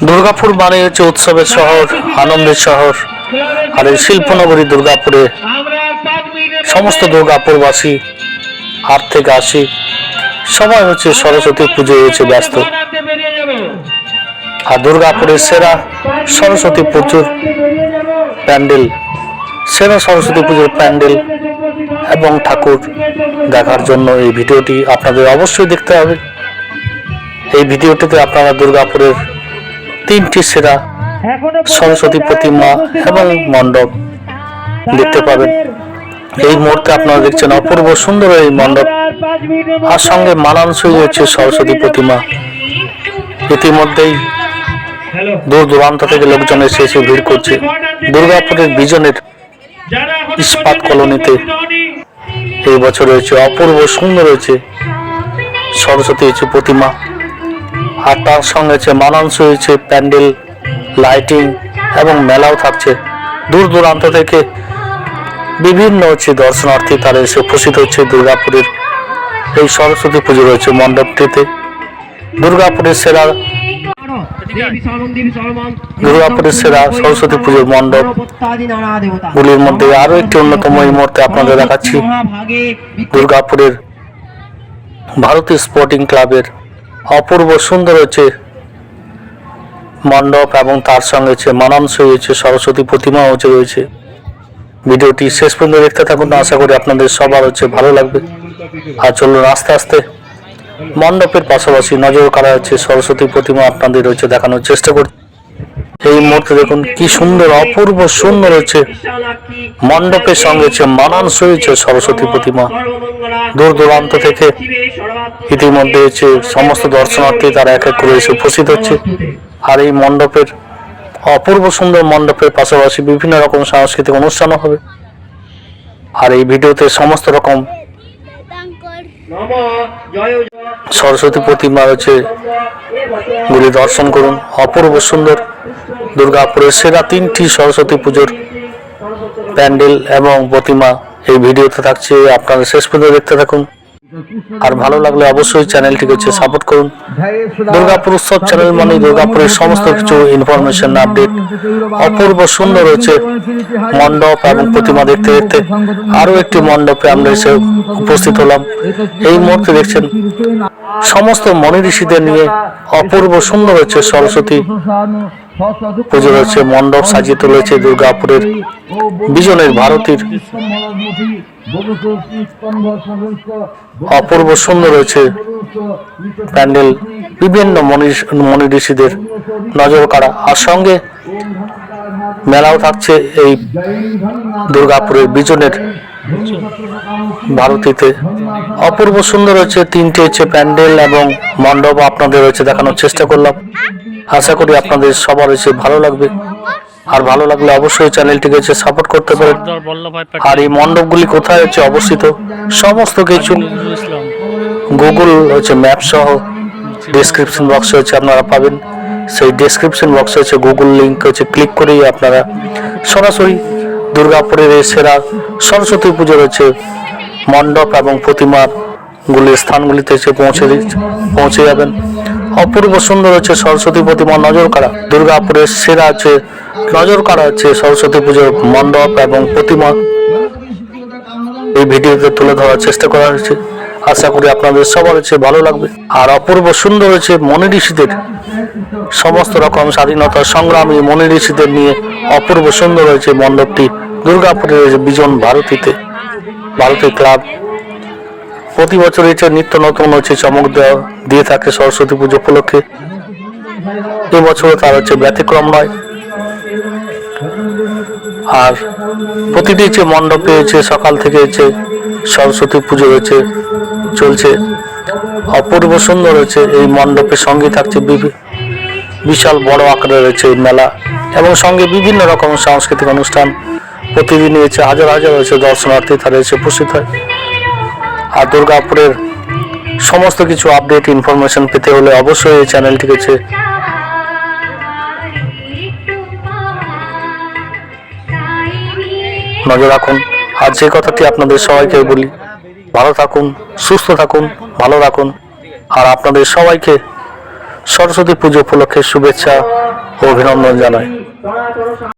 দুর্গাপুর মানে হচ্ছে উৎসবের শহর, আনন্দের শহর। আর এই শিল্পনগরী দুর্গাপুরে সমস্ত দুর্গাপুরবাসী হাট থেকে আসি, সবাই হচ্ছে সরস্বতী পুজো হয়েছে ব্যস্ত। আর দুর্গাপুরের সেরা সরস্বতী পুজোর প্যান্ডেল, সেরা সরস্বতী পুজোর প্যান্ডেল এবং ঠাকুর দেখার জন্য এই ভিডিওটি আপনাদের অবশ্যই দেখতে হবে। এই ভিডিওটিতে আপনারা দুর্গাপুরের 3টি সেরা সরস্বতী প্রতিমা এবং মণ্ডপ দেখতে পাবেন। এই মুহূর্তে আপনারা দেখছেন অপূর্ব সুন্দর এই মণ্ডপ, আর সঙ্গে মানানসই হচ্ছে সরস্বতী প্রতিমা। ইতিমধ্যেই দূর দূরান্ত থেকে লোকজন এসে ভিড় করছে। দুর্গাপুরের বিজনের ইস্পাত কলোনিতে এই বছর হয়েছে অপূর্ব সুন্দর হয়েছে সরস্বতী হয়েছে প্রতিমা, আর তার সঙ্গে হচ্ছে মানানসই হয়েছে প্যান্ডেল, লাইটিং এবং মেলাও থাকছে। দূর দূরান্ত থেকে বিভিন্ন হচ্ছে দর্শনার্থী তারা এসে উপস্থিত হচ্ছে দুর্গাপুরের এই সরস্বতী পুজো রয়েছে মণ্ডপটিতে। দুর্গাপুরের সেরা সরস্বতী পুজোর মণ্ডপ গুলির মধ্যে আরো একটি অন্যতম এই মুহূর্তে আপনাদের দেখাচ্ছি দুর্গাপুরের ভারতীয় স্পোর্টিং ক্লাবের অপূর্ব সুন্দর হচ্ছে মণ্ডপ এবং তার সঙ্গে হচ্ছে মানানসই হচ্ছে সরস্বতী প্রতিমা হচ্ছে রয়েছে। ভিডিওটি শেষ পর্যন্ত দেখতে থাকুন, আশা করি আপনাদের সবার হচ্ছে ভালো লাগবে। আর চলুন আস্তে আস্তে মণ্ডপের পাশাপাশি নজর কাড়া হচ্ছে সরস্বতী প্রতিমা আপনাদের হচ্ছে দেখানোর চেষ্টা করছি। এই মুহূর্তে দেখুন কি সুন্দর অপূর্ব সুন্দর হচ্ছে মণ্ডপের সঙ্গে হচ্ছে মানানসই হচ্ছে সরস্বতী প্রতিমা। দূর দূরান্ত থেকে ইতিমধ্যে হচ্ছে সমস্ত দর্শনার্থী তারা এক এক করে এসে উপস্থিত হচ্ছে। আর এই মণ্ডপের অপূর্ব সুন্দর মণ্ডপের পাশাপাশি বিভিন্ন রকম সাংস্কৃতিক অনুষ্ঠানও হবে। আর এই ভিডিওতে সমস্ত রকম সরস্বতী প্রতিমা হচ্ছে গুলি দর্শন করুন। অপূর্ব সুন্দর দুর্গাপুরের সেরা 3টি সরস্বতী পুজোর প্যান্ডেল এবং প্রতিমা এই ভিডিওতে থাকছে, আপনারা শেষ পর্যন্ত দেখতে থাকুন। আর ভালো লাগলে অবশ্যই চ্যানেলটিকে হচ্ছে সাপোর্ট করুন। দুর্গাপুর উৎসব চ্যানেল মানে দুর্গাপুরের সমস্ত কিছু ইনফরমেশন আপডেট। অপূর্ব সুন্দর হচ্ছে মণ্ডপ এবং প্রতিমা দেখতে দেখতে আরো একটি মণ্ডপে আমরা এসে উপস্থিত হলাম। এই মুহূর্তে দেখছেন সমস্ত মনি ঋষিদের নিয়ে অপূর্ব সুন্দর হচ্ছে সরস্বতী পুজো হচ্ছে মণ্ডপ সাজিয়ে তুলেছে দুর্গাপুরের বিজনের ভারতীর অপূর্ব সুন্দর হয়েছে প্যান্ডেল, বিভিন্ন মনি ঋষিদের নজর কাড়া, আর সঙ্গে মেলাও থাকছে এই দুর্গাপুরের বিজনের ভারতীতে। অপূর্ব সুন্দর হচ্ছে 3টে হচ্ছে প্যান্ডেল এবং মণ্ডপ আপনাদের হচ্ছে দেখানোর চেষ্টা করলাম। আশা করি আপনাদের সবার হচ্ছে ভালো লাগবে। আর ভালো লাগলে অবশ্যই চ্যানেলটিকে হচ্ছে সাপোর্ট করতে পারেন। আর এই মণ্ডপগুলি কোথায় হচ্ছে অবস্থিত সমস্ত কিছু গুগল হচ্ছে ম্যাপ সহ ডেসক্রিপশন বক্সে হচ্ছে আপনারা পাবেন। সেই ডেসক্রিপশন বক্সে হচ্ছে গুগল লিঙ্ক হচ্ছে ক্লিক করেই আপনারা সরাসরি দুর্গাপুরের এই সেরা সরস্বতী পুজোর হচ্ছে মণ্ডপ এবং প্রতিমার গুলির স্থানগুলিতে হচ্ছে পৌঁছে যাবেন। অপূর্ব সুন্দর হচ্ছে সরস্বতী প্রতিমা নজর কাড়া, দুর্গাপুরের সেরা হচ্ছে নজর কাড়া হচ্ছে সরস্বতী পুজোর মণ্ডপ এবং প্রতিমা এই ভিডিওতে তুলে ধরার চেষ্টা করা হয়েছে। আশা করি আপনাদের সবার হচ্ছে ভালো লাগবে। আর অপূর্ব সুন্দর হচ্ছে মনি ঋষিদের সমস্ত রকম স্বাধীনতা সংগ্রামী মনি ঋষিদের নিয়ে অপূর্ব সুন্দর হয়েছে মণ্ডপটি দুর্গাপুরের বিজন ভারতী ক্লাব প্রতি বছর হচ্ছে নিত্য নতুন হচ্ছে চমক দিয়ে থাকে সরস্বতী পুজো উপলক্ষে। এবছরও তার হচ্ছে ব্যতিক্রম নয়। আর প্রতিটি হচ্ছে মণ্ডপে হচ্ছে সকাল থেকে হচ্ছে সরস্বতী পুজো হচ্ছে চলছে। অপূর্ব সুন্দর হচ্ছে এই মণ্ডপের সঙ্গে থাকছে বিশাল বড় আকারের হচ্ছে মেলা এবং সঙ্গে বিভিন্ন রকম সাংস্কৃতিক অনুষ্ঠান। প্রতিদিনই হচ্ছে হাজার হাজার হচ্ছে দর্শনার্থী তারা এসে উপস্থিত হয়। আর দুর্গাপুরের সমস্ত কিছু আপডেট ইনফরমেশন পেতে হলে অবশ্যই এই চ্যানেলটিকে হচ্ছে নজর রাখুন। আর যে কথাটি আপনাদের সবাইকে বলি, ভালো থাকুন, সুস্থ থাকুন, ভালো রাখুন। আর আপনাদের সবাইকে সরস্বতী পুজো উপলক্ষে শুভেচ্ছা ও অভিনন্দন জানাই।